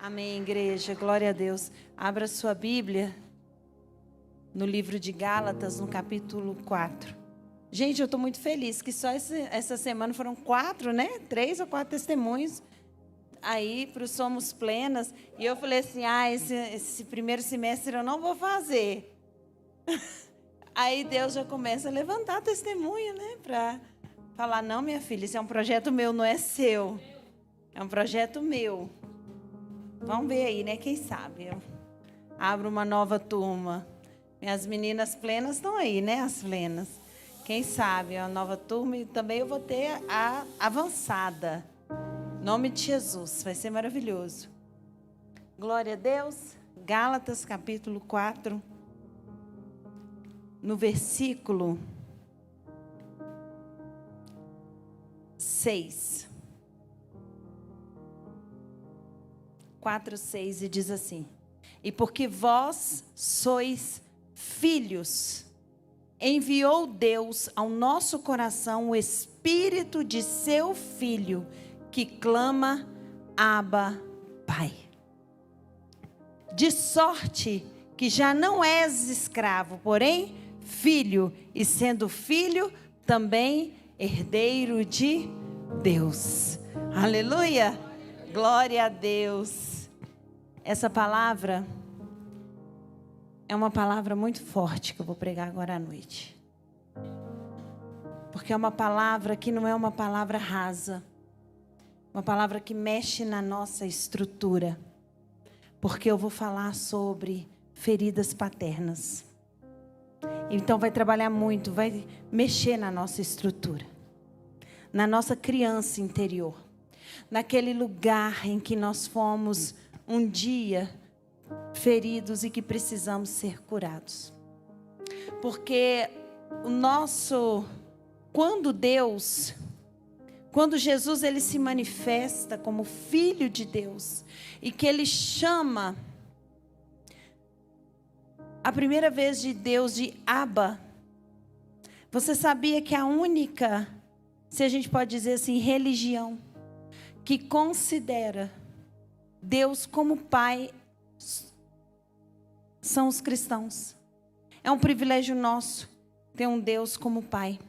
Amém, igreja. Glória a Deus. Abra sua Bíblia no livro de Gálatas, no capítulo 4. Gente, eu estou muito feliz que só essa semana foram 4, né? 3 ou 4 testemunhos aí para o Somos Plenas. E eu falei assim, esse primeiro semestre eu não vou fazer. Aí Deus já começa a levantar testemunho, né? Para falar, não, minha filha, isso é um projeto meu, não é seu. É um projeto meu. Vamos ver aí, né? Quem sabe? Eu abro uma nova turma. Minhas meninas plenas estão aí, né? As plenas. Quem sabe? É uma nova turma e também eu vou ter a avançada. Em nome de Jesus. Vai ser maravilhoso. Glória a Deus. Gálatas, capítulo 4. No versículo 6. 4:6 e diz assim: E porque vós sois filhos, enviou Deus ao nosso coração o Espírito de seu Filho, que clama, Abba, Pai. De sorte que já não és escravo, porém filho, e sendo filho, também herdeiro de Deus. Aleluia! Glória a Deus. Essa palavra é uma palavra muito forte que eu vou pregar agora à noite. Porque é uma palavra que não é uma palavra rasa. Uma palavra que mexe na nossa estrutura. Porque eu vou falar sobre feridas paternas. Então vai trabalhar muito, vai mexer na nossa estrutura. Na nossa criança interior. Naquele lugar em que nós fomos um dia feridos e que precisamos ser curados. Porque quando Jesus ele se manifesta como Filho de Deus e que ele chama a primeira vez de Deus de Abba, você sabia que a única, se a gente pode dizer assim, religião que considera Deus como Pai são os cristãos. É um privilégio nosso ter um Deus como Pai.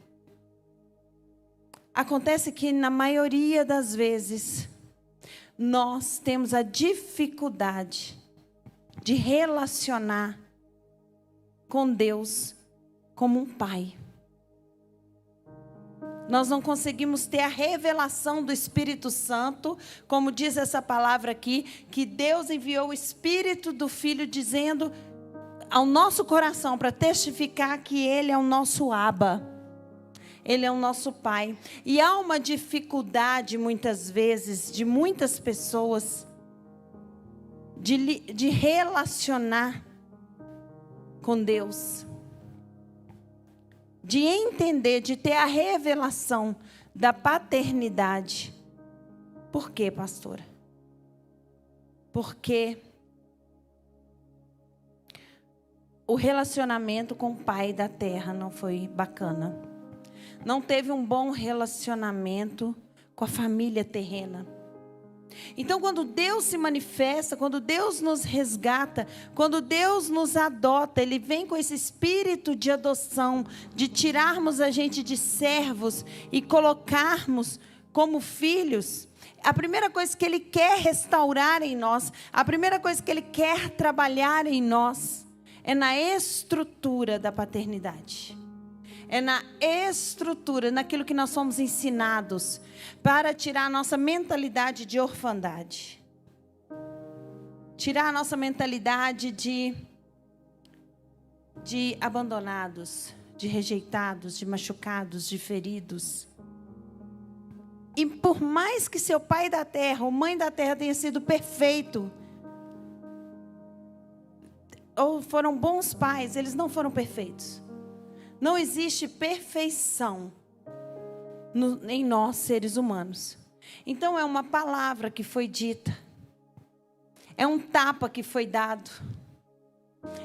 Acontece que na maioria das vezes nós temos a dificuldade de relacionar com Deus como um Pai. Nós não conseguimos ter a revelação do Espírito Santo, como diz essa palavra aqui, que Deus enviou o Espírito do Filho dizendo ao nosso coração para testificar que Ele é o nosso Abba. Ele é o nosso Pai. E há uma dificuldade muitas vezes de muitas pessoas de relacionar com Deus. De entender, de ter a revelação da paternidade. Por quê, pastora? Porque o relacionamento com o pai da terra não foi bacana. Não teve um bom relacionamento com a família terrena. Então, quando Deus se manifesta, quando Deus nos resgata, quando Deus nos adota, Ele vem com esse espírito de adoção, de tirarmos a gente de servos e colocarmos como filhos. A primeira coisa que Ele quer restaurar em nós, a primeira coisa que Ele quer trabalhar em nós, é na estrutura da paternidade. É na estrutura, naquilo que nós somos ensinados, para tirar a nossa mentalidade de orfandade. Tirar a nossa mentalidade de abandonados, de rejeitados, de machucados, de feridos. E por mais que seu pai da terra ou mãe da terra tenha sido perfeito, ou foram bons pais, eles não foram perfeitos. Não existe perfeição em nós, seres humanos. Então é uma palavra que foi dita. É um tapa que foi dado.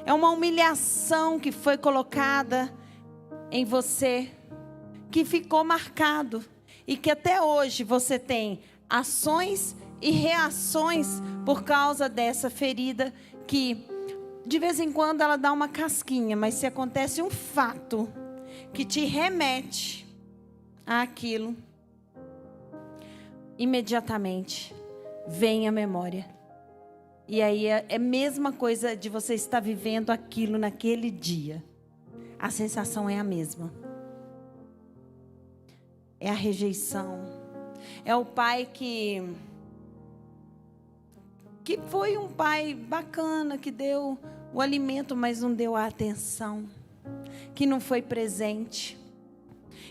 É uma humilhação que foi colocada em você, que ficou marcado. E que até hoje você tem ações e reações por causa dessa ferida que, de vez em quando, ela dá uma casquinha, mas se acontece um fato que te remete àquilo, imediatamente vem a memória. E aí é a mesma coisa de você estar vivendo aquilo naquele dia. A sensação é a mesma. É a rejeição. É o pai que foi um pai bacana, que deu o alimento, mas não deu a atenção, que não foi presente.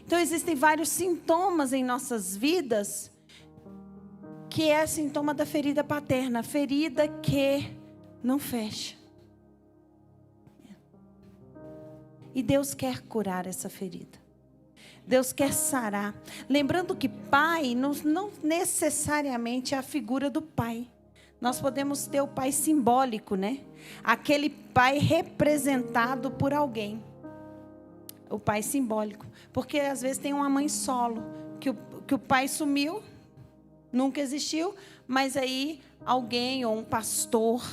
Então existem vários sintomas em nossas vidas, que é sintoma da ferida paterna, ferida que não fecha. E Deus quer curar essa ferida. Deus quer sarar. Lembrando que pai não necessariamente é a figura do pai. Nós podemos ter o pai simbólico, né? Aquele pai representado por alguém. O pai simbólico. Porque às vezes tem uma mãe solo, que o pai sumiu, nunca existiu, mas aí alguém, ou um pastor,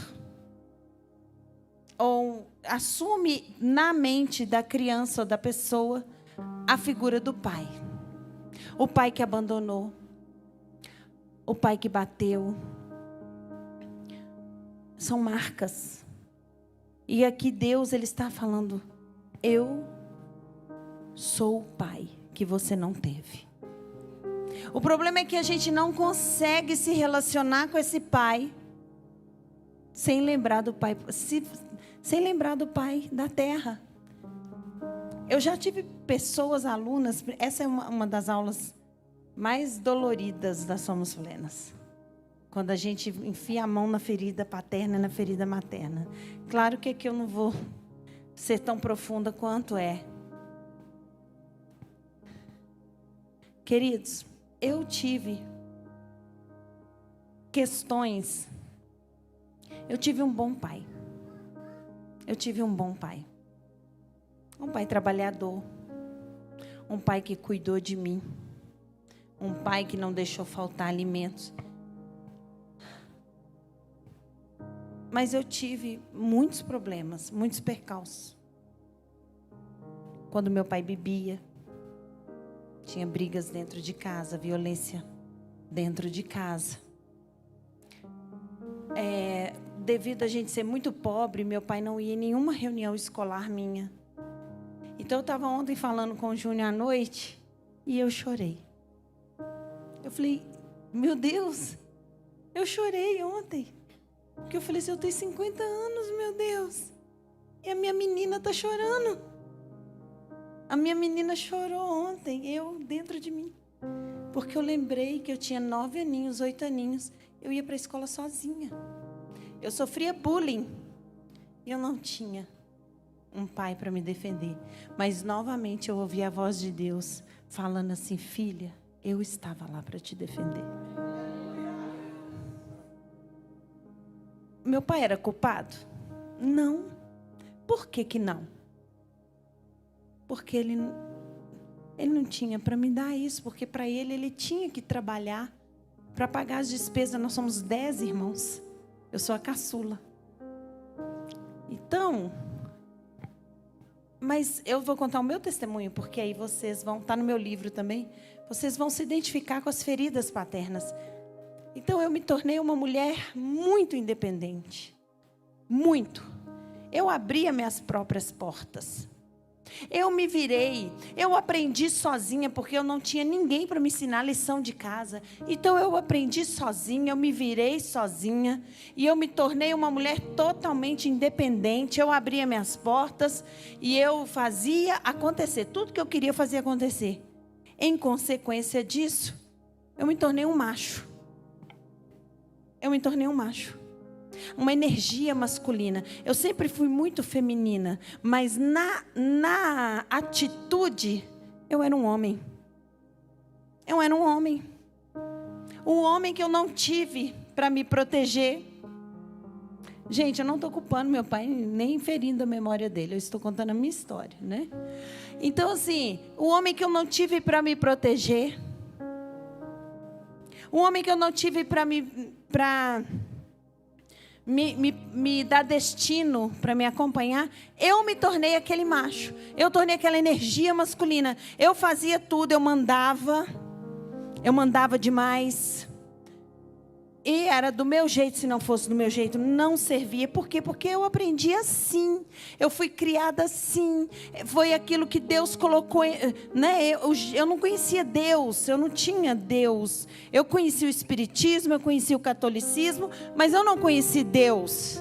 ou assume na mente da criança ou da pessoa a figura do pai. O pai que abandonou, o pai que bateu. São marcas. E aqui Deus, Ele está falando: eu sou o pai que você não teve. O problema é que a gente não consegue se relacionar com esse pai sem lembrar do pai, sem lembrar do pai da terra. Eu já tive pessoas, alunas, essa é uma das aulas mais doloridas da Somos Plenas. Quando a gente enfia a mão na ferida paterna e na ferida materna. Claro que aqui eu não vou ser tão profunda quanto é. Queridos, eu tive questões. Eu tive um bom pai. Eu tive um bom pai. Um pai trabalhador. Um pai que cuidou de mim. Um pai que não deixou faltar alimentos. Mas eu tive muitos problemas, muitos percalços. Quando meu pai bebia, tinha brigas dentro de casa, violência dentro de casa. Devido a gente ser muito pobre, meu pai não ia em nenhuma reunião escolar minha. Então eu estava ontem falando com o Júnior à noite e eu chorei. Eu falei, meu Deus, eu chorei ontem. Porque eu falei assim, eu tenho 50 anos, meu Deus. E a minha menina está chorando. A minha menina chorou ontem, eu dentro de mim. Porque eu lembrei que eu tinha 9 aninhos, 8 aninhos. Eu ia para a escola sozinha. Eu sofria bullying. E eu não tinha um pai para me defender. Mas novamente eu ouvi a voz de Deus falando assim, filha, eu estava lá para te defender. Meu pai era culpado? Não. Por que que não? Porque ele não tinha para me dar isso. Porque para ele tinha que trabalhar para pagar as despesas. Nós somos 10 irmãos. Eu sou a caçula. Então, mas eu vou contar o meu testemunho, porque aí vocês vão, tá no meu livro também, vocês vão se identificar com as feridas paternas. Então eu me tornei uma mulher muito independente. Muito. Eu abria minhas próprias portas. Eu me virei. Eu aprendi sozinha, porque eu não tinha ninguém para me ensinar a lição de casa. Então eu aprendi sozinha, eu me virei sozinha. E eu me tornei uma mulher totalmente independente. Eu abria minhas portas e eu fazia acontecer. Tudo que eu queria eu fazia acontecer. Em consequência disso, eu me tornei um macho. Eu me tornei um macho. Uma energia masculina. Eu sempre fui muito feminina, mas na atitude, eu era um homem. Eu era um homem. Um homem que eu não tive para me proteger. Gente, eu não estou culpando meu pai, nem ferindo a memória dele. Eu estou contando a minha história, né? Então, assim, o homem que eu não tive para me proteger. Um homem que eu não tive para me dar destino, para me acompanhar. Eu me tornei aquele macho. Eu tornei aquela energia masculina. Eu fazia tudo, eu mandava demais. E era do meu jeito. Se não fosse do meu jeito, não servia. Por quê? Porque eu aprendi assim. Eu fui criada assim. Foi aquilo que Deus colocou, né? Eu não conhecia Deus. Eu não tinha Deus. Eu conhecia o Espiritismo, eu conhecia o catolicismo, mas eu não conhecia Deus.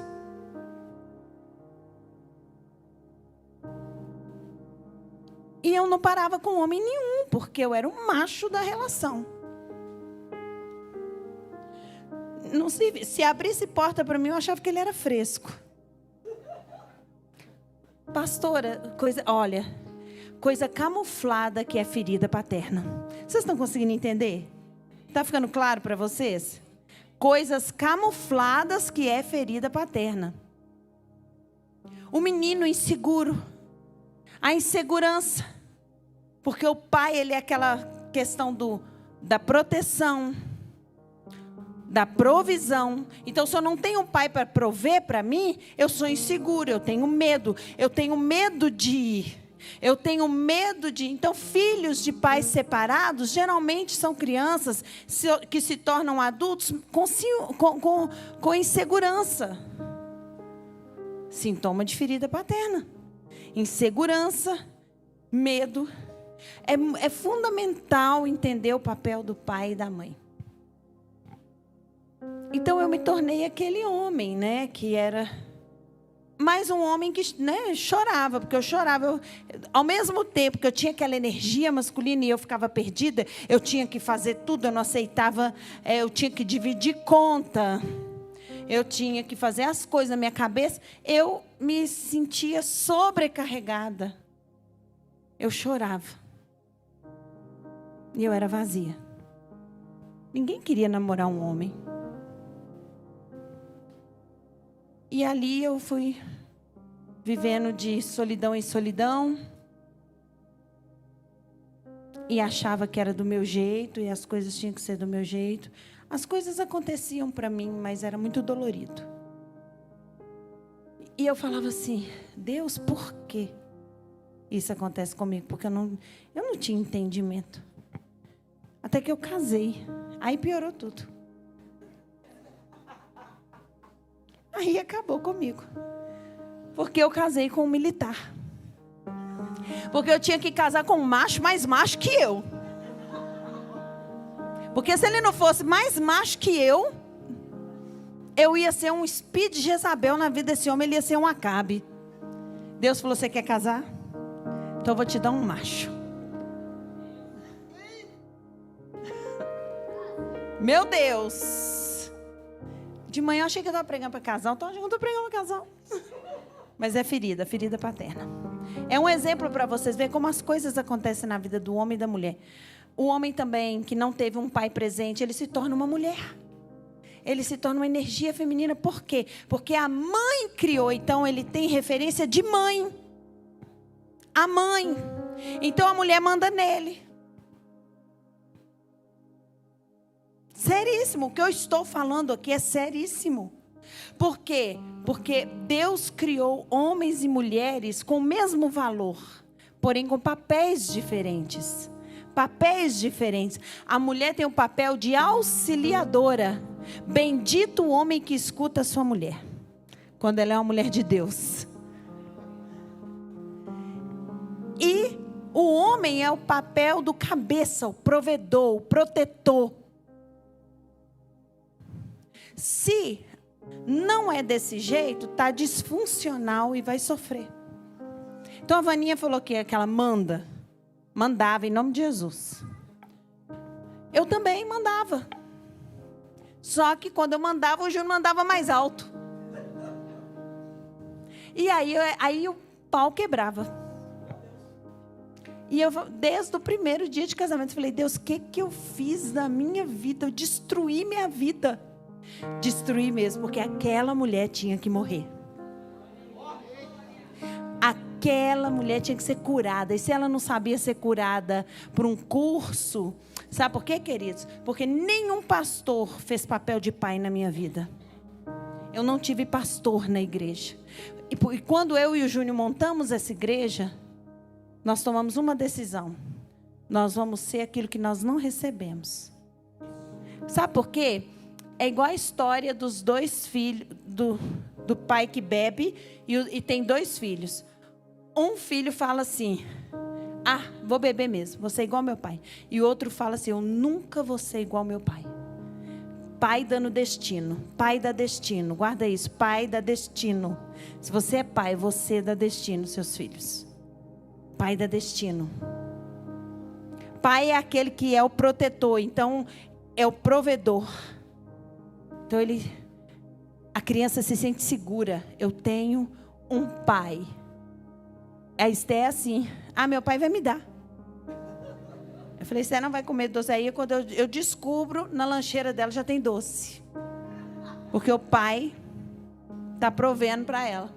E eu não parava com homem nenhum, porque eu era o macho da relação. Não se abrisse porta para mim, eu achava que ele era fresco. Pastora, coisa camuflada que é ferida paterna. Vocês estão conseguindo entender? Está ficando claro para vocês? Coisas camufladas que é ferida paterna. O menino inseguro, a insegurança, porque o pai, ele é aquela questão da proteção, da provisão. Então, se eu não tenho um pai para prover para mim, eu sou inseguro, eu tenho medo de... Então, filhos de pais separados, geralmente são crianças que se tornam adultos com insegurança. Sintoma de ferida paterna. Insegurança, medo. É fundamental entender o papel do pai e da mãe. Então eu me tornei aquele homem, né, que era mais um homem que, né, chorava, porque eu chorava. Ao mesmo tempo que eu tinha aquela energia masculina e eu ficava perdida, eu tinha que fazer tudo, eu não aceitava, eu tinha que dividir conta, eu tinha que fazer as coisas na minha cabeça, eu me sentia sobrecarregada. Eu chorava. E eu era vazia. Ninguém queria namorar um homem. E ali eu fui vivendo de solidão em solidão. E achava que era do meu jeito, e as coisas tinham que ser do meu jeito. As coisas aconteciam para mim, mas era muito dolorido. E eu falava assim, Deus, por que isso acontece comigo? Porque eu não tinha entendimento. Até que eu casei. Aí piorou tudo. Aí acabou comigo. Porque eu casei com um militar. Porque eu tinha que casar com um macho mais macho que eu. Porque se ele não fosse mais macho que eu ia ser um Speed Jezabel na vida desse homem, ele ia ser um Acabe. Deus falou, você quer casar? Então eu vou te dar um macho. Meu Deus. De manhã eu achei que eu estava pregando para casal, então eu não estou pregando para casal. Mas é ferida paterna. É um exemplo para vocês verem como as coisas acontecem na vida do homem e da mulher. O homem também, que não teve um pai presente, ele se torna uma mulher. Ele se torna uma energia feminina. Por quê? Porque a mãe criou, então ele tem referência de mãe. A mãe. Então a mulher manda nele. Seríssimo. O que eu estou falando aqui é seríssimo. Por quê? Porque Deus criou homens e mulheres com o mesmo valor, porém com papéis diferentes. Papéis diferentes. A mulher tem o papel de auxiliadora. Bendito o homem que escuta a sua mulher, quando ela é uma mulher de Deus. E o homem é o papel do cabeça, o provedor, o protetor. Se não é desse jeito, está disfuncional e vai sofrer. Então a Vaninha falou que ela mandava em nome de Jesus. Eu também mandava. Só que quando eu mandava, o Júnior mandava mais alto. E aí o pau quebrava. E eu, desde o primeiro dia de casamento, falei, Deus, o que eu fiz na minha vida? Eu destruí minha vida. Destruí mesmo, porque aquela mulher tinha que morrer. Aquela mulher tinha que ser curada. E se ela não sabia ser curada por um curso, Sabe por quê, queridos? Porque nenhum pastor fez papel de pai na minha vida. Eu não tive pastor na igreja. E quando eu e o Júnior montamos essa igreja, nós tomamos uma decisão. Nós vamos ser aquilo que nós não recebemos. Sabe por quê? É igual a história dos dois filhos, do pai que bebe e tem 2 filhos. Um filho fala assim: ah, vou beber mesmo, vou ser igual ao meu pai. E o outro fala assim: eu nunca vou ser igual ao meu pai. Pai dando destino, pai dá destino, guarda isso, pai dá destino. Se você é pai, você dá destino aos seus filhos. Pai dá destino. Pai é aquele que é o protetor, então é o provedor. Então a criança se sente segura. Eu tenho um pai. A Esté é assim: ah, meu pai vai me dar. Eu falei: Esté não vai comer doce. Aí quando eu descubro, na lancheira dela já tem doce. Porque o pai está provendo para ela.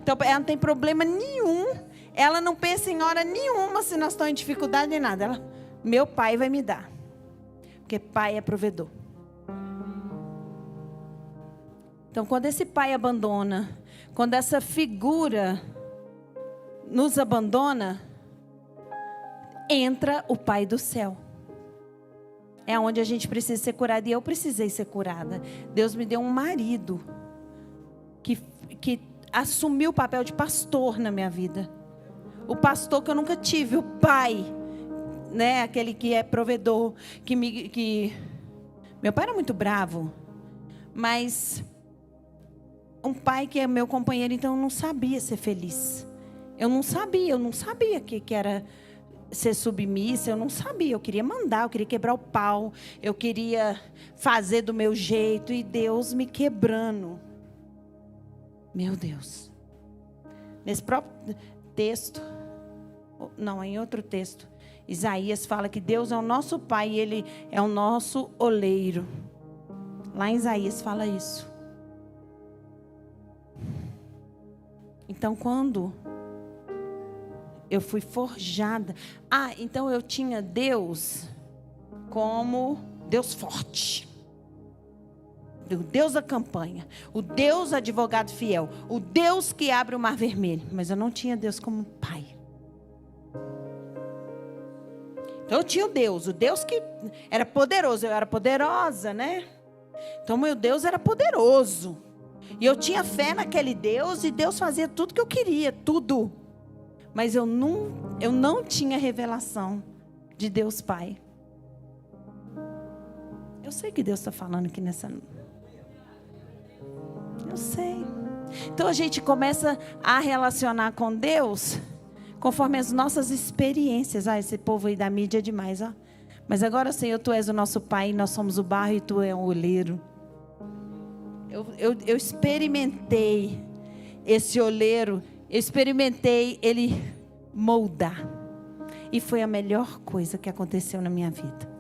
Então ela não tem problema nenhum. Ela não pensa em hora nenhuma se nós estamos em dificuldade nem nada. Ela: meu pai vai me dar. Porque pai é provedor. Então quando esse pai abandona, quando essa figura nos abandona, entra o Pai do céu. É onde a gente precisa ser curada. E eu precisei ser curada. Deus me deu um marido que assumiu o papel de pastor na minha vida. O pastor que eu nunca tive, o pai, né? Aquele que é provedor, meu pai era muito bravo, mas um pai que é meu companheiro, então eu não sabia ser feliz. Eu não sabia que era ser submissa, eu não sabia. Eu queria mandar, eu queria quebrar o pau, eu queria fazer do meu jeito, e Deus me quebrando. Meu Deus. Nesse próprio texto, não, em outro texto, Isaías fala que Deus é o nosso pai e Ele é o nosso oleiro. Lá em Isaías fala isso. Então quando eu fui forjada. Ah, então eu tinha Deus como Deus forte. O Deus da campanha. O Deus advogado fiel. O Deus que abre o mar vermelho. Mas eu não tinha Deus como pai. Então eu tinha o Deus que era poderoso. Eu era poderosa, né? Então meu Deus era poderoso. E eu tinha fé naquele Deus e Deus fazia tudo que eu queria, tudo. Mas eu não tinha revelação de Deus Pai. Eu sei que Deus está falando aqui nessa... Eu sei. Então a gente começa a relacionar com Deus conforme as nossas experiências. Ah, esse povo aí da mídia é demais, ó. Mas agora, Senhor, Tu és o nosso Pai, nós somos o barro e Tu és o oleiro. Eu experimentei esse oleiro. Eu experimentei Ele moldar. E foi a melhor coisa que aconteceu na minha vida.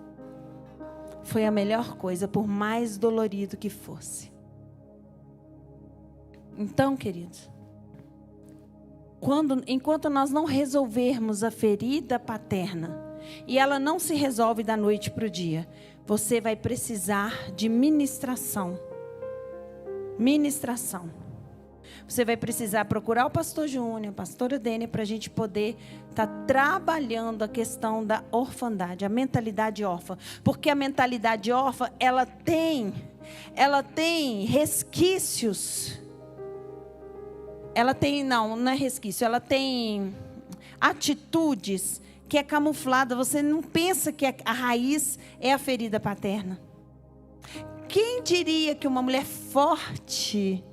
Foi a melhor coisa, por mais dolorido que fosse. Então, queridos, enquanto nós não resolvermos a ferida paterna, e ela não se resolve da noite para o dia, você vai precisar de ministração. Ministração. Você vai precisar procurar o pastor Júnior, a pastora Dênia, para a gente poder estar trabalhando a questão da orfandade, a mentalidade órfã. Porque a mentalidade órfã, ela tem resquícios. Não é resquício, ela tem atitudes que é camuflada. Você não pensa que a raiz é a ferida paterna. Quem diria que uma mulher forte,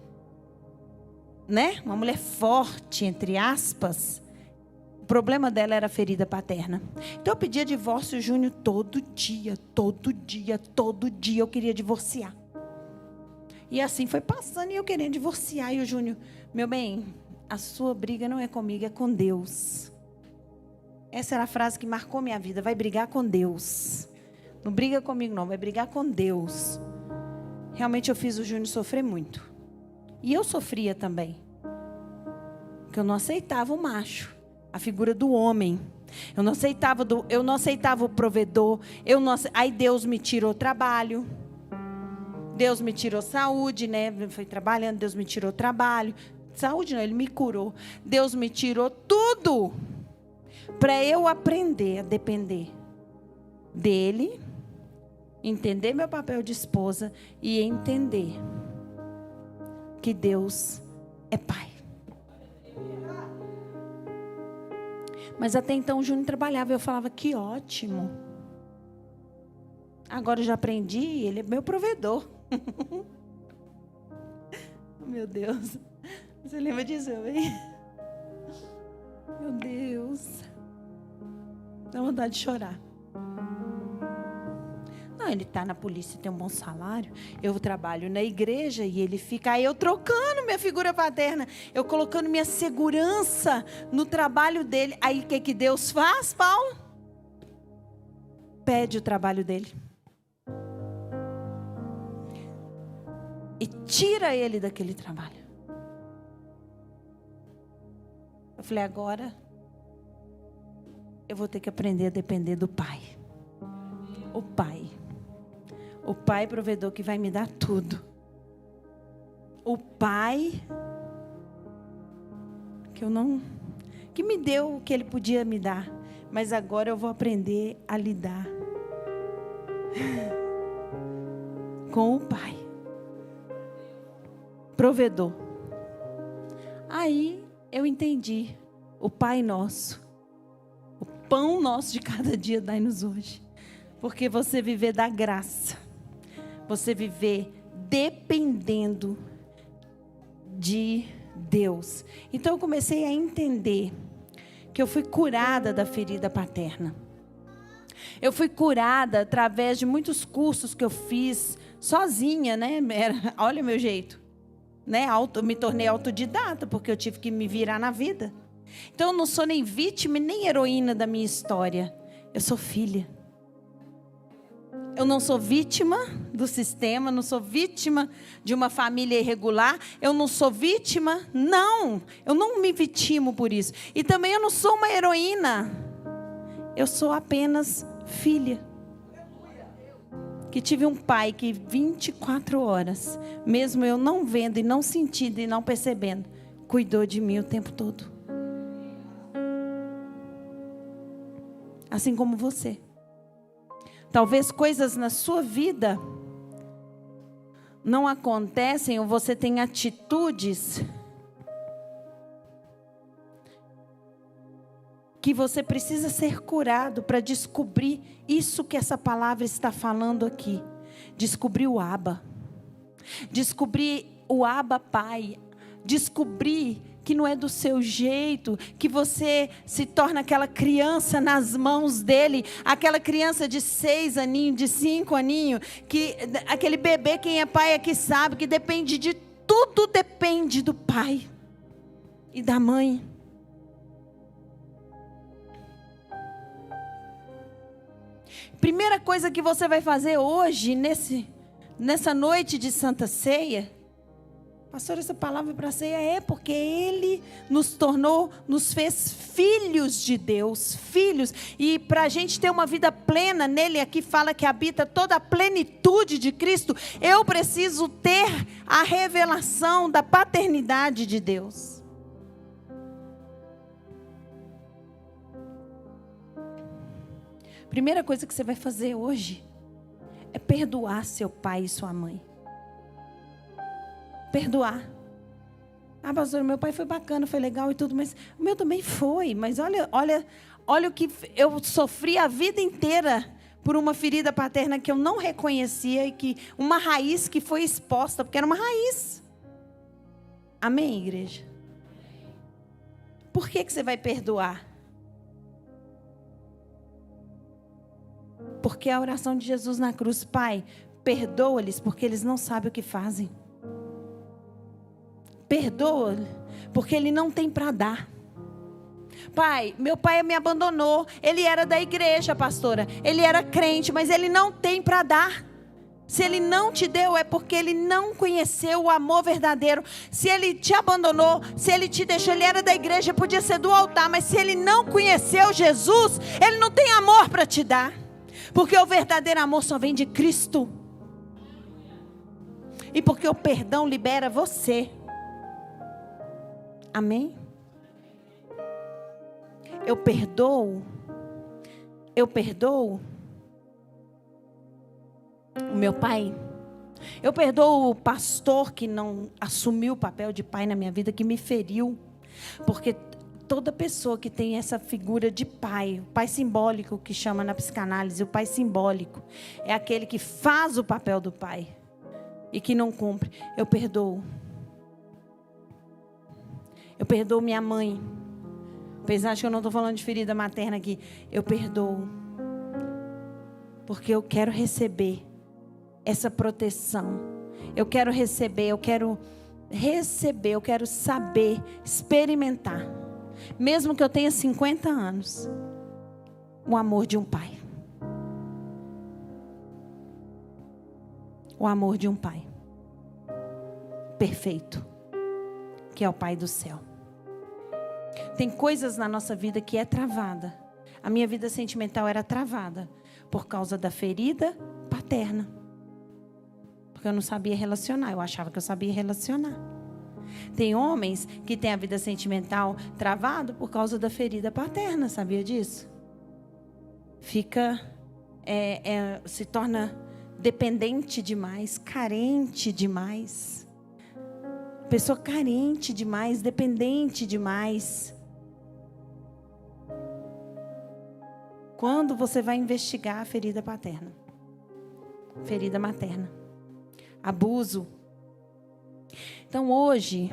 né? Uma mulher forte, entre aspas, o problema dela era a ferida paterna. Então eu pedia divórcio, Júnior, todo dia eu queria divorciar. E assim foi passando e eu querendo divorciar. E o Júnior: meu bem, a sua briga não é comigo, é com Deus. Essa era a frase que marcou minha vida. Vai brigar com Deus. Não briga comigo não, vai brigar com Deus. Realmente eu fiz o Júnior sofrer muito. E eu sofria também. Porque eu não aceitava o macho. a figura do homem. Eu não aceitava o provedor. Aí Deus me tirou trabalho. Deus me tirou saúde, né? Foi trabalhando, Deus me tirou trabalho. Saúde não, Ele me curou. Deus me tirou tudo para eu aprender a depender dEle, entender meu papel de esposa e entender que Deus é Pai. Mas até então o Júnior trabalhava e eu falava, que ótimo. Agora eu já aprendi, Ele é meu provedor. Meu Deus. Você lembra disso, bem? Meu Deus. Dá vontade de chorar. Não, ele está na polícia, tem um bom salário. Eu trabalho na igreja e ele fica aí, eu trocando minha figura paterna. Eu colocando minha segurança no trabalho dele. Aí o que Deus faz, Paulo? Pede o trabalho dele. E tira ele daquele trabalho. Eu falei, agora eu vou ter que aprender a depender do Pai. O Pai. O Pai provedor que vai me dar tudo. O Pai que me deu o que Ele podia me dar. Mas agora eu vou aprender a lidar com o Pai. Provedor. Aí eu entendi. O Pai nosso. O pão nosso de cada dia dai-nos hoje. Porque você viver da graça. Você viver dependendo de Deus. Então eu comecei a entender que eu fui curada da ferida paterna. Eu fui curada através de muitos cursos que eu fiz sozinha, né? Olha o meu jeito. Né? Me tornei autodidata, porque eu tive que me virar na vida. Então eu não sou nem vítima nem heroína da minha história. Eu sou filha. Eu não sou vítima do sistema, não sou vítima de uma família irregular, eu não sou vítima, não, eu não me vitimo por isso. E também eu não sou uma heroína, eu sou apenas filha. Que tive um pai que 24 horas, mesmo eu não vendo e não sentindo e não percebendo, cuidou de mim o tempo todo. Assim como você. Talvez coisas na sua vida não acontecem ou você tem atitudes que você precisa ser curado para descobrir isso que essa palavra está falando aqui. Descobrir o Abba. Descobrir o Abba Pai. Descobrir que não é do seu jeito, que você se torna aquela criança nas mãos dele, aquela criança de 6 aninhos, de 5 aninhos, aquele bebê, quem é pai aqui sabe, que depende de tudo, depende do pai e da mãe. Primeira coisa que você vai fazer hoje, nessa noite de Santa Ceia, pastor, essa palavra para ceia é porque Ele nos fez filhos de Deus, filhos. E para a gente ter uma vida plena nele, aqui fala que habita toda a plenitude de Cristo, eu preciso ter a revelação da paternidade de Deus. Primeira coisa que você vai fazer hoje é perdoar seu pai e sua mãe. Perdoar. Ah, pastor, meu pai foi bacana, foi legal e tudo, mas o meu também foi. Mas olha o que eu sofri a vida inteira por uma ferida paterna que eu não reconhecia e que uma raiz que foi exposta, porque era uma raiz. Amém, igreja? Por que você vai perdoar? Porque a oração de Jesus na cruz, Pai, perdoa-lhes porque eles não sabem o que fazem. Perdoa, porque ele não tem para dar. Pai, meu pai me abandonou. Ele era da igreja, pastora. Ele era crente, mas ele não tem para dar. Se Ele não te deu, é porque Ele não conheceu o amor verdadeiro. Se Ele te abandonou, se Ele te deixou, Ele era da igreja, podia ser do altar, mas se Ele não conheceu Jesus, Ele não tem amor para te dar. Porque o verdadeiro amor só vem de Cristo. E porque o perdão libera você. Amém? Eu perdoo o meu pai. Eu perdoo o pastor que não assumiu o papel de pai na minha vida, que me feriu. Porque toda pessoa que tem essa figura de pai, o pai simbólico que chama na psicanálise, o pai simbólico, é aquele que faz o papel do pai e que não cumpre. Eu perdoo. Eu perdoo minha mãe. Apesar de que eu não estou falando de ferida materna aqui. Eu perdoo. Porque eu quero receber essa proteção. Eu quero receber, eu quero saber, experimentar. Mesmo que eu tenha 50 anos. O amor de um pai. O amor de um pai. Perfeito. Que é o Pai do céu. Tem coisas na nossa vida que é travada. A minha vida sentimental era travada por causa da ferida paterna. Porque eu não sabia relacionar. Eu achava que eu sabia relacionar. Tem homens que têm a vida sentimental travada por causa da ferida paterna. Sabia disso? Se torna dependente demais, carente demais. Pessoa carente demais, dependente demais. Quando você vai investigar a ferida paterna? Ferida materna. Abuso. Então hoje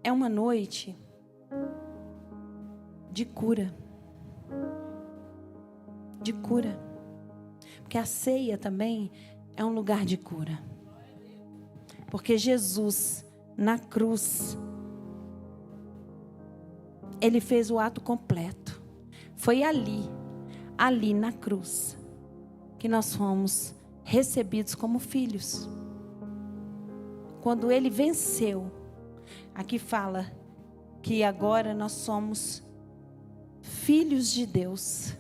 é uma noite de cura. De cura. Porque a ceia também é um lugar de cura. Porque Jesus, na cruz, Ele fez o ato completo. Foi ali na cruz, que nós fomos recebidos como filhos. Quando Ele venceu, aqui fala que agora nós somos filhos de Deus.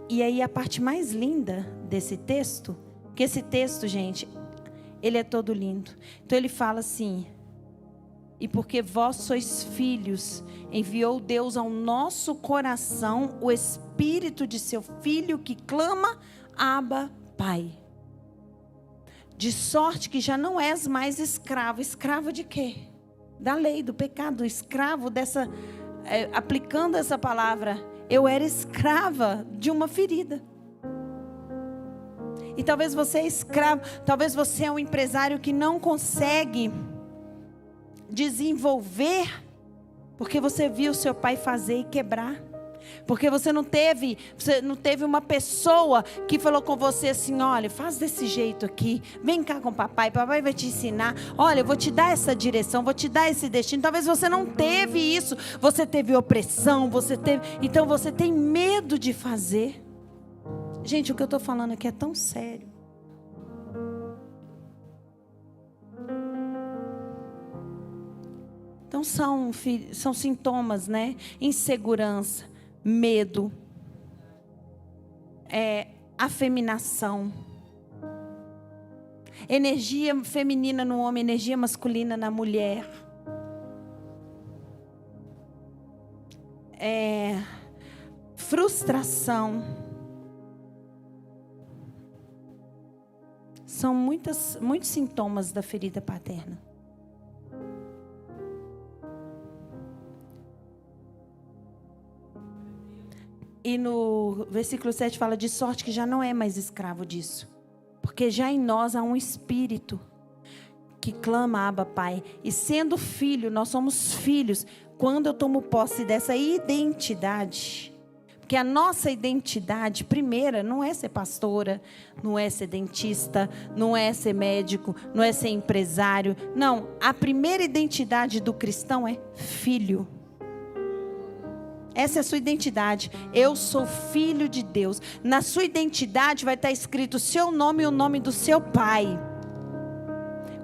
E aí a parte mais linda desse texto, que esse texto, gente, ele é todo lindo. Então ele fala assim: e porque vós sois filhos, enviou Deus ao nosso coração o Espírito de seu Filho que clama, Abba, Pai. De sorte que já não és mais escravo. Escravo de quê? Da lei, do pecado. Escravo dessa, aplicando essa palavra, eu era escrava de uma ferida. E talvez você é escravo, talvez você é um empresário que não consegue desenvolver, porque você viu seu pai fazer e quebrar. Porque você não teve uma pessoa que falou com você assim: olha, faz desse jeito aqui, vem cá com papai vai te ensinar, olha, eu vou te dar essa direção, vou te dar esse destino. Talvez você não teve isso, você teve opressão, então você tem medo de fazer. Gente, o que eu estou falando aqui é tão sério. Então são sintomas, né? Insegurança, medo, afeminação, energia feminina no homem, energia masculina na mulher, frustração. São muitos sintomas da ferida paterna. E no versículo 7 fala: de sorte que já não é mais escravo disso. Porque já em nós há um espírito que clama, Abba, Pai. E sendo filho, nós somos filhos. Quando eu tomo posse dessa identidade... Porque a nossa identidade primeira não é ser pastora, não é ser dentista, não é ser médico, não é ser empresário. Não, a primeira identidade do cristão é filho. Essa é a sua identidade. Eu sou filho de Deus. Na sua identidade vai estar escrito o seu nome e o nome do seu pai.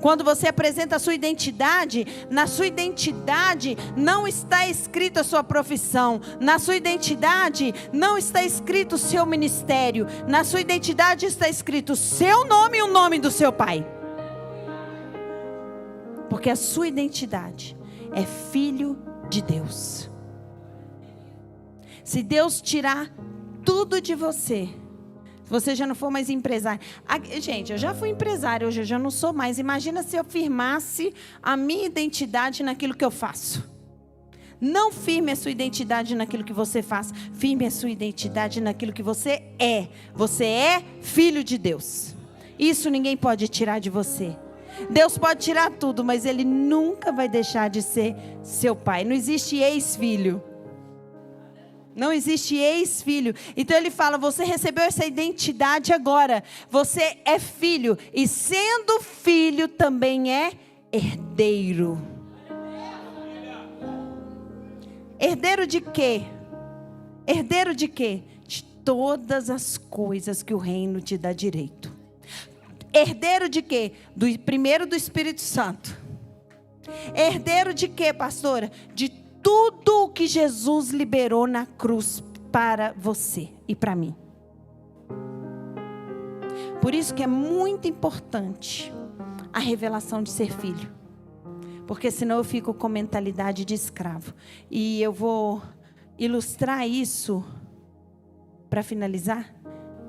Quando você apresenta a sua identidade, na sua identidade não está escrita a sua profissão. Na sua identidade não está escrito o seu ministério. Na sua identidade está escrito o seu nome e o nome do seu pai. Porque a sua identidade é filho de Deus. Se Deus tirar tudo de você, se você já não for mais empresário. Gente, eu já fui empresária, hoje eu já não sou mais. Imagina se eu firmasse a minha identidade naquilo que eu faço. Não firme a sua identidade naquilo que você faz. Firme a sua identidade naquilo que você é. Você é filho de Deus. Isso ninguém pode tirar de você. Deus pode tirar tudo, mas Ele nunca vai deixar de ser seu pai. Não existe ex-filho. Não existe ex-filho. Então Ele fala, você recebeu essa identidade agora. Você é filho. E sendo filho também é herdeiro. Herdeiro de quê? Herdeiro de quê? De todas as coisas que o reino te dá direito. Herdeiro de quê? Primeiro do Espírito Santo. Herdeiro de quê, pastora? De tudo o que Jesus liberou na cruz para você e para mim. Por isso que é muito importante a revelação de ser filho. Porque senão eu fico com mentalidade de escravo. E eu vou ilustrar isso, para finalizar,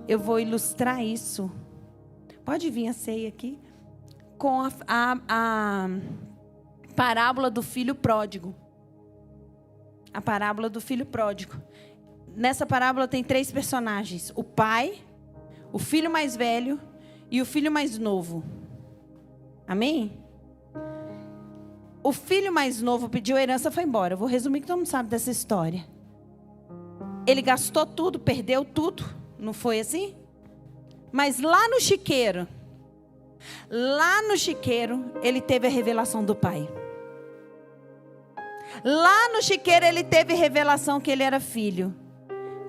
eu vou ilustrar isso. Pode vir a ceia aqui. Com a parábola do filho pródigo. A parábola do filho pródigo. Nessa parábola tem 3 personagens. O pai, o filho mais velho e o filho mais novo. Amém? O filho mais novo pediu a herança e foi embora. Eu vou resumir que todo mundo sabe dessa história. Ele gastou tudo, perdeu tudo. Não foi assim? Mas lá no chiqueiro, ele teve a revelação do pai. Lá no chiqueiro ele teve a revelação que ele era filho.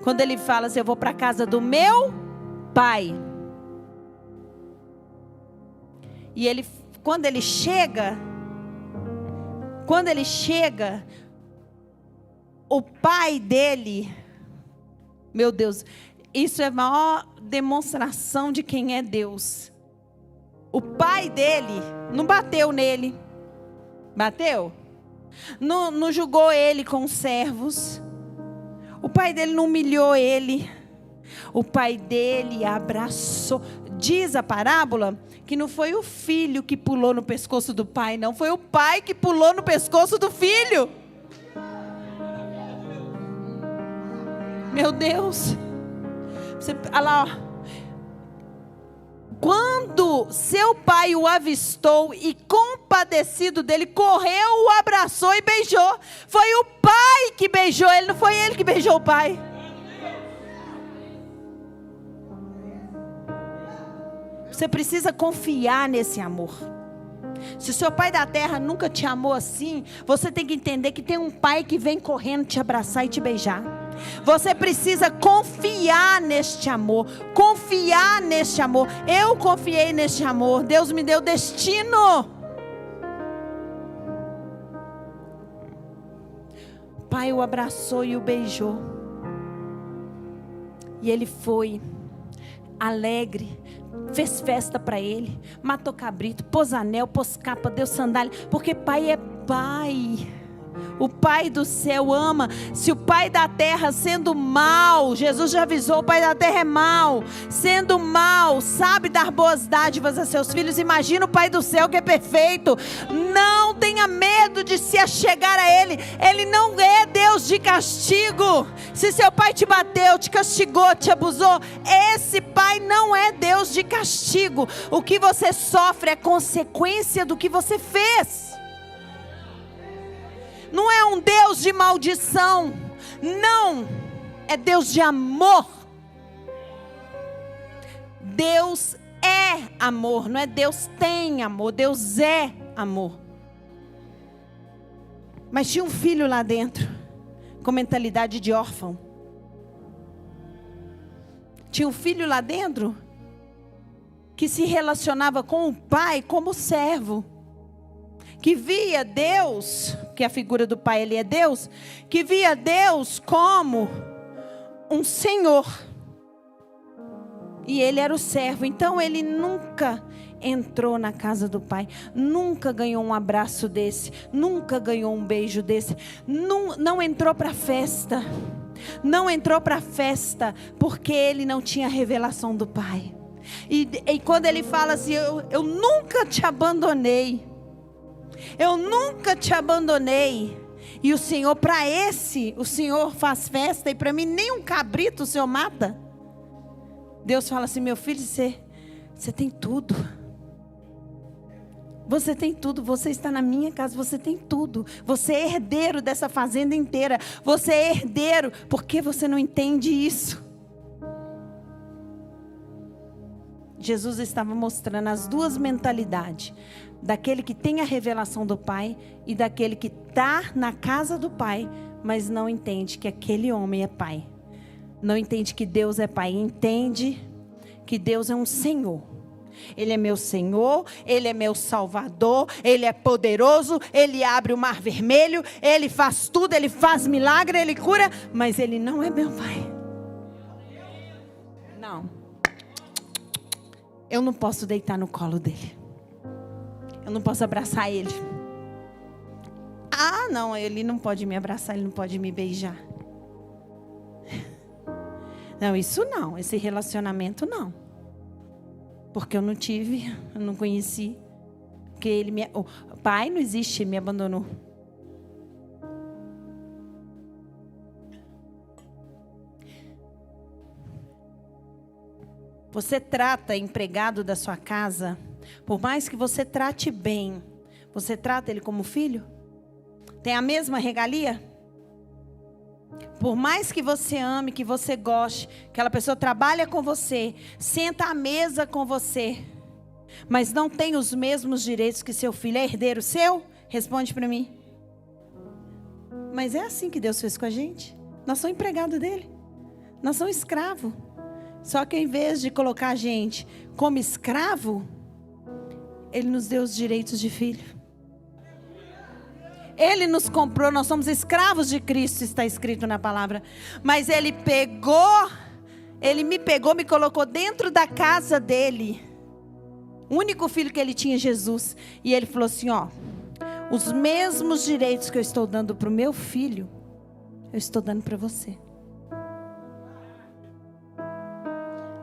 Quando ele fala assim, eu vou para a casa do meu pai. E ele, quando ele chega, o pai dele, meu Deus, isso é a maior demonstração de quem é Deus. O pai dele não bateu nele. Bateu? Não julgou ele com os servos. O pai dele não humilhou ele. O pai dele abraçou. Diz a parábola que não foi o filho que pulou no pescoço do pai, não. Foi o pai que pulou no pescoço do filho. Meu Deus. Olha lá, ó. Quando seu pai o avistou e compadecido dele, correu, o abraçou e beijou. Foi o pai que beijou ele, não foi ele que beijou o pai. Você precisa confiar nesse amor. Se o seu pai da terra nunca te amou assim, você tem que entender que tem um pai que vem correndo te abraçar e te beijar. Você precisa confiar neste amor. Confiar neste amor. Eu confiei neste amor. Deus me deu destino. O pai o abraçou e o beijou. E ele foi alegre. Fez festa para ele. Matou cabrito, pôs anel, pôs capa, deu sandália. Porque pai é pai. O pai do céu ama. Se o pai da terra sendo mau, Jesus já avisou, o pai da terra é mau, sendo mau, sabe dar boas dádivas a seus filhos, imagina o pai do céu que é perfeito. Não tenha medo de se achegar a ele. Ele não é Deus de castigo. Se seu pai te bateu, te castigou, te abusou, esse pai não é Deus de castigo. O que você sofre é consequência do que você fez. Não é um Deus de maldição. Não. É Deus de amor. Deus é amor. Não é Deus tem amor. Deus é amor. Mas tinha um filho lá dentro. com mentalidade de órfão. Tinha um filho lá dentro que se relacionava com o pai como servo, que via Deus, que a figura do pai, ele é Deus, que via Deus como um senhor, e ele era o servo. Então ele nunca entrou na casa do pai, nunca ganhou um abraço desse, nunca ganhou um beijo desse, não entrou para a festa, não entrou para a festa, porque ele não tinha revelação do pai. E quando ele fala assim, eu nunca te abandonei, eu nunca te abandonei. E o Senhor, para esse, o Senhor faz festa, e para mim nem um cabrito o Senhor mata. Deus fala assim, meu filho, você tem tudo. Você tem tudo, você está na minha casa, você tem tudo. Você é herdeiro dessa fazenda inteira. Você é herdeiro, por que você não entende isso? Jesus estava mostrando as duas mentalidades. Daquele que tem a revelação do Pai e daquele que está na casa do Pai, mas não entende que aquele homem é Pai. Não entende que Deus é Pai. Entende que Deus é um Senhor. Ele é meu Senhor, Ele é meu Salvador, Ele é poderoso, Ele abre o mar vermelho, Ele faz tudo, Ele faz milagre, Ele cura, mas Ele não é meu Pai. Não. Eu não posso deitar no colo dele. Eu não posso abraçar ele. Ah, não, ele não pode me abraçar, ele não pode me beijar. Não, isso não, esse relacionamento não. Porque eu não tive, eu não conheci. Porque o pai não existe, ele me abandonou. Você trata empregado da sua casa, por mais que você trate bem, você trata ele como filho? Tem a mesma regalia? Por mais que você ame, que você goste, aquela pessoa trabalha com você, senta à mesa com você, mas não tem os mesmos direitos que seu filho. É herdeiro seu? Responde para mim. Mas é assim que Deus fez com a gente. Nós somos empregados dele. Nós somos escravos. Só que em vez de colocar a gente como escravo, Ele nos deu os direitos de filho. Ele nos comprou, nós somos escravos de Cristo, está escrito na palavra. Mas Ele me pegou, me colocou dentro da casa dele. O único filho que Ele tinha, Jesus. E Ele falou assim, ó, os mesmos direitos que eu estou dando para o meu filho, eu estou dando para você.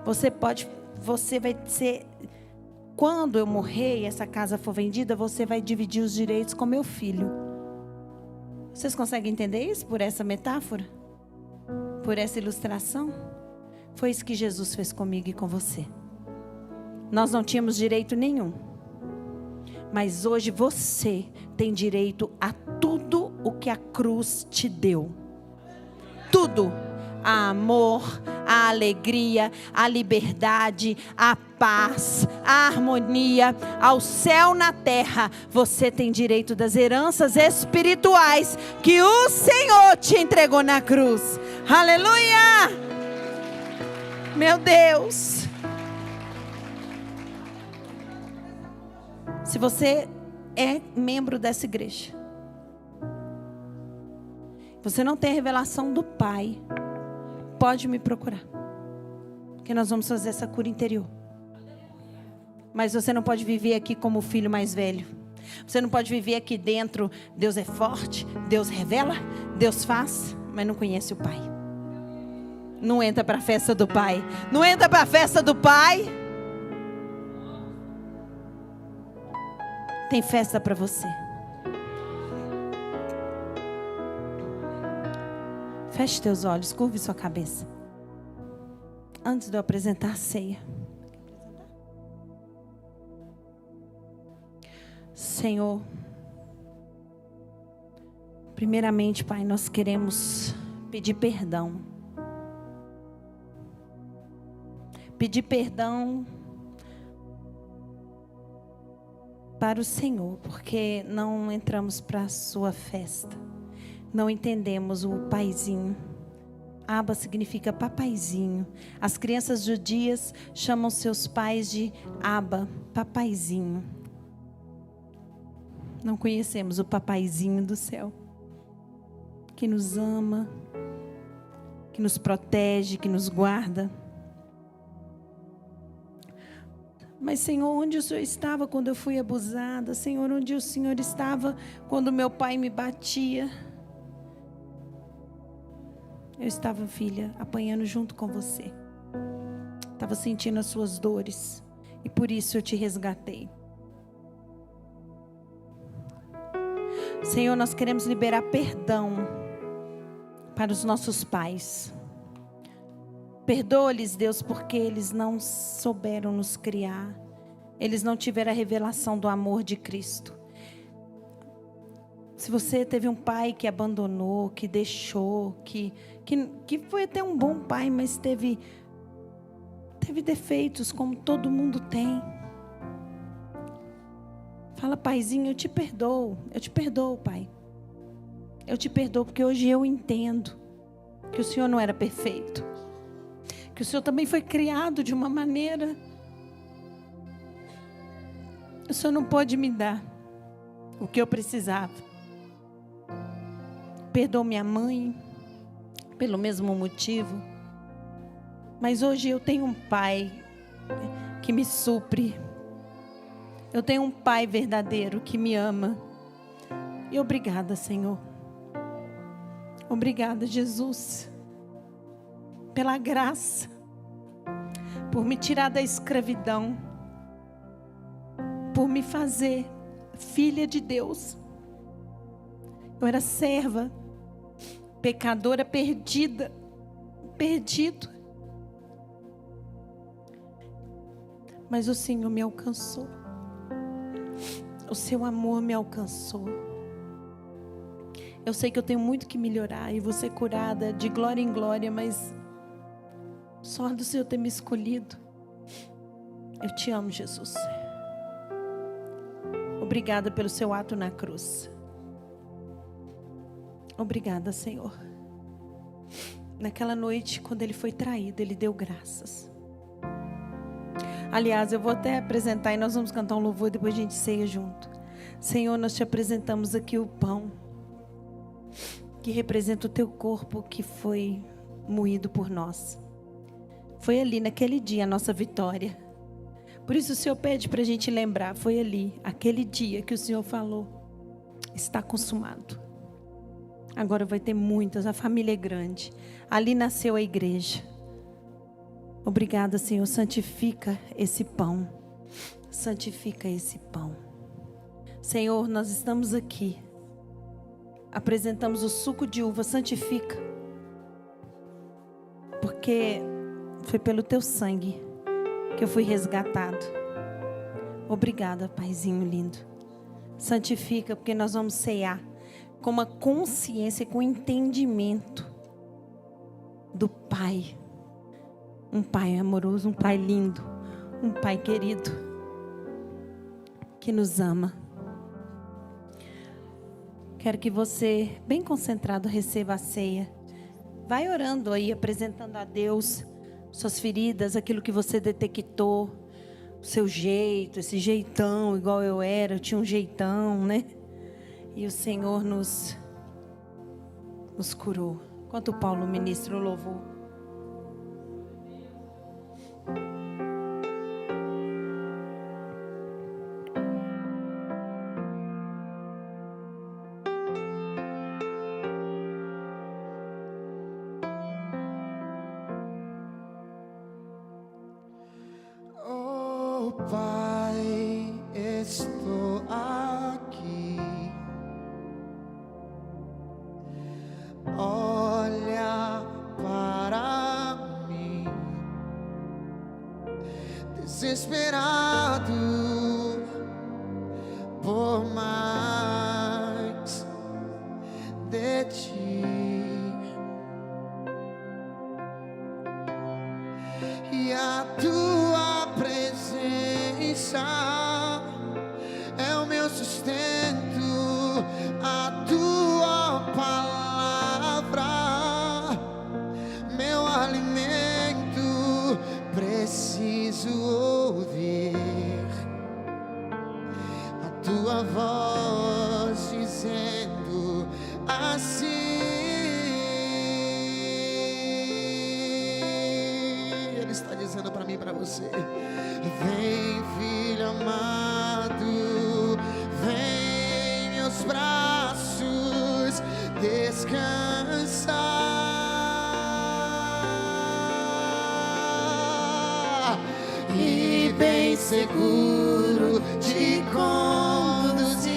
Você vai ser, quando eu morrer e essa casa for vendida, você vai dividir os direitos com meu filho. Vocês conseguem entender isso por essa metáfora? Por essa ilustração? Foi isso que Jesus fez comigo e com você. Nós não tínhamos direito nenhum. Mas hoje você tem direito a tudo o que a cruz te deu. Tudo. A amor, a alegria, a liberdade, a paz, a harmonia, ao céu na terra. Você tem direito das heranças espirituais que o Senhor te entregou na cruz. Aleluia! Meu Deus! Se você é membro dessa igreja, você não tem a revelação do Pai, pode me procurar, que nós vamos fazer essa cura interior. Mas você não pode viver aqui como o filho mais velho. Você não pode viver aqui dentro. Deus é forte, Deus revela, Deus faz, mas não conhece o Pai. Não entra para a festa do Pai. Não entra para a festa do Pai. Tem festa para você. Feche teus olhos, curve sua cabeça. Antes de eu apresentar a ceia. Senhor, primeiramente, Pai, nós queremos pedir perdão. Pedir perdão para o Senhor, porque não entramos para a sua festa. não entendemos o paizinho. Abba significa papaizinho. As crianças judias chamam seus pais de Abba, papaizinho. Não conhecemos o papaizinho do céu, que nos ama, que nos protege, que nos guarda. Mas, Senhor, onde o Senhor estava quando eu fui abusada? Senhor, onde o Senhor estava quando meu pai me batia? Eu estava, filha, apanhando junto com você. Estava sentindo as suas dores. E por isso eu te resgatei. Senhor, nós queremos liberar perdão para os nossos pais. Perdoa-lhes, Deus, porque eles não souberam nos criar. Eles não tiveram a revelação do amor de Cristo. Se você teve um pai que abandonou, que deixou, que foi até um bom pai, mas teve defeitos, como todo mundo tem. Fala, paizinho, eu te perdoo, pai. Eu te perdoo porque hoje eu entendo que o Senhor não era perfeito. Que o Senhor também foi criado de uma maneira. O Senhor não pôde me dar o que eu precisava. Perdoou minha mãe pelo mesmo motivo. Mas hoje eu tenho um pai que me supre. Eu tenho um pai verdadeiro que me ama. E obrigada, Senhor. Obrigada, Jesus, pela graça, por me tirar da escravidão, por me fazer filha de Deus. Eu era serva, pecadora, perdido. Mas o Senhor me alcançou. O seu amor me alcançou. Eu sei que eu tenho muito que melhorar e vou ser curada de glória em glória, mas só do Senhor ter me escolhido. Eu te amo, Jesus. Obrigada pelo seu ato na cruz. Obrigada, Senhor. Naquela noite, quando ele foi traído, ele deu graças. Aliás, eu vou até apresentar e nós vamos cantar um louvor e depois a gente ceia junto. Senhor, nós te apresentamos aqui o pão, que representa o teu corpo que foi moído por nós. Foi ali, naquele dia, a nossa vitória. Por isso o Senhor pede para a gente lembrar, foi ali, aquele dia que o Senhor falou, está consumado. Agora vai ter muitas, a família é grande. Ali nasceu a igreja. Obrigada, Senhor, santifica esse pão. Santifica esse pão. Senhor, nós estamos aqui. Apresentamos o suco de uva, santifica. Porque foi pelo teu sangue que eu fui resgatado. Obrigada, Paizinho lindo. Santifica, porque nós vamos ceiar com uma consciência, com entendimento do Pai. Um Pai amoroso, um Pai lindo, um Pai querido, que nos ama. Quero que você, bem concentrado, receba a ceia. Vai orando aí, apresentando a Deus suas feridas, aquilo que você detectou, o seu jeito, esse jeitão, igual eu era, eu tinha um jeitão, né? E o Senhor nos curou. Enquanto o Paulo ministra o louvor. Pai, estou aqui. Olha para mim, desesperado por mais de ti. E a tua presença é o meu sustento, a tua palavra tua voz dizendo assim. Ele está dizendo para mim e para você: vem, filho amado, vem meus braços descansar, e bem seguro te conduzirei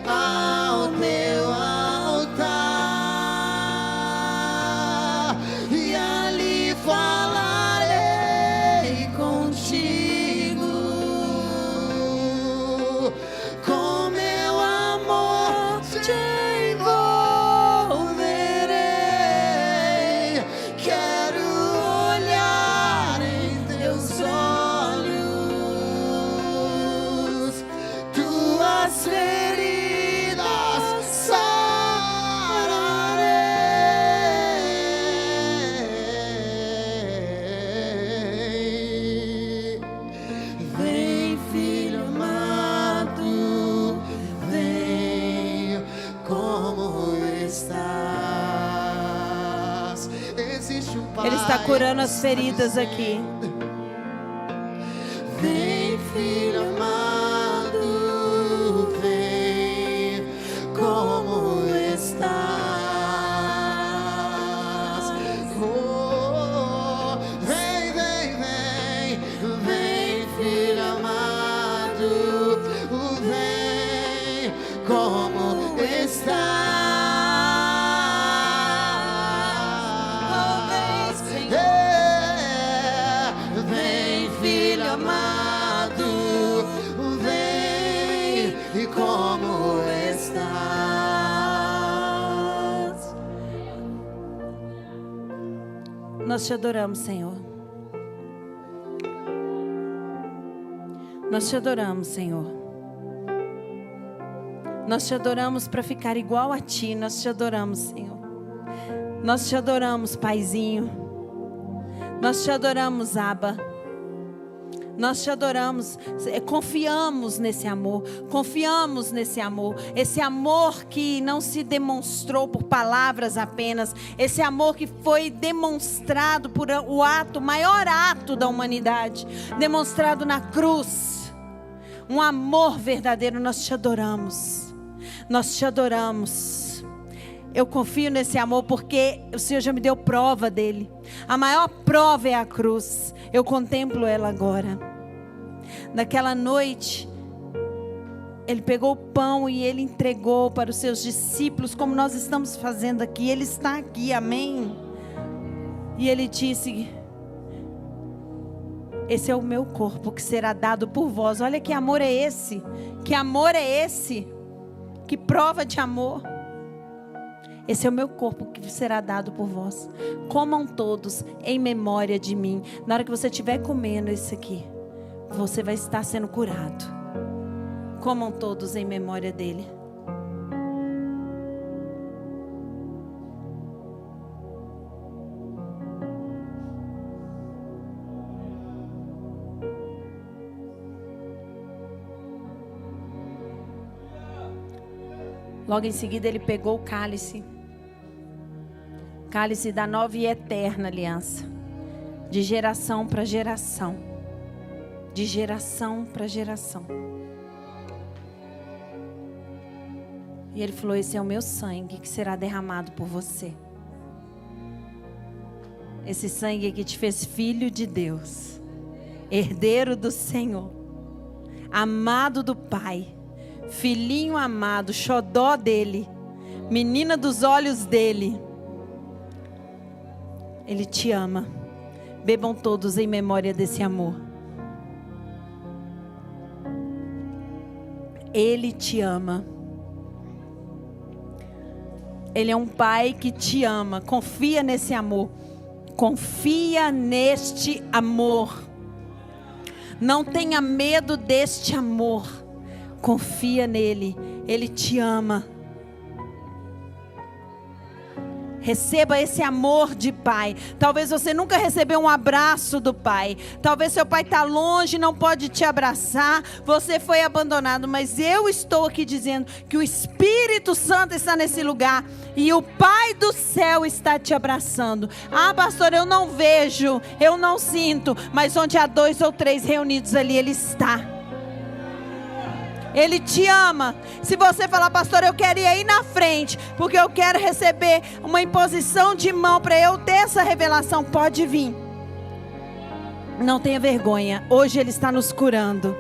ao teu altar, e ali falarei contigo, com meu amor te envolverei. Quero olhar em teus olhos, tuas feridas sararei. Vem, filho amado, vem como estás. Existe um Pai. Ele está curando as feridas aqui. Vem, filho amado, vem como estás. Oh, vem, vem, vem, vem, filho amado, vem como estás. Vem, filho amado, vem e como estás. Nós te adoramos, Senhor. Nós te adoramos, Senhor. Nós te adoramos para ficar igual a Ti. Nós te adoramos, Senhor. Nós te adoramos, Paizinho. Nós te adoramos, Abba. Nós te adoramos, confiamos nesse amor, confiamos nesse amor, esse amor que não se demonstrou por palavras apenas, esse amor que foi demonstrado por o ato, maior ato da humanidade, demonstrado na cruz, um amor verdadeiro. Nós te adoramos, nós te adoramos. Eu confio nesse amor porque o Senhor já me deu prova dele. A maior prova é a cruz. Eu contemplo ela agora. Naquela noite, ele pegou o pão e ele entregou para os seus discípulos, como nós estamos fazendo aqui. Ele está aqui, amém? E ele disse: esse é o meu corpo que será dado por vós. Olha que amor é esse? Que amor é esse? Que prova de amor? Esse é o meu corpo que será dado por vós. Comam todos em memória de mim. Na hora que você estiver comendo isso aqui, você vai estar sendo curado. Comam todos em memória dele. Logo em seguida ele pegou o cálice. Cálice da nova e eterna aliança. De geração para geração. De geração para geração. E ele falou: esse é o meu sangue que será derramado por você. Esse sangue que te fez filho de Deus. Herdeiro do Senhor. Amado do Pai. Filhinho amado, xodó dele. Menina dos olhos dele. Ele te ama. Bebam todos em memória desse amor. Ele te ama. Ele é um pai que te ama. Confia nesse amor. Confia neste amor. Não tenha medo deste amor. Confia nele. Ele te ama. Receba esse amor de pai. Talvez você nunca recebeu um abraço do pai. Talvez seu pai está longe, não pode te abraçar. Você foi abandonado. Mas eu estou aqui dizendo que o Espírito Santo está nesse lugar. E o Pai do céu está te abraçando. Ah, pastor, eu não vejo, eu não sinto. Mas onde há 2 ou 3 reunidos ali, Ele está. Ele te ama. Se você falar, pastor, eu quero ir aí na frente, porque eu quero receber uma imposição de mão para eu ter essa revelação, pode vir. Não tenha vergonha. Hoje Ele está nos curando.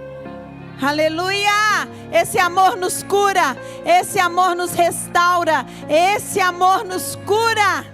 Aleluia! Esse amor nos cura. Esse amor nos restaura. Esse amor nos cura.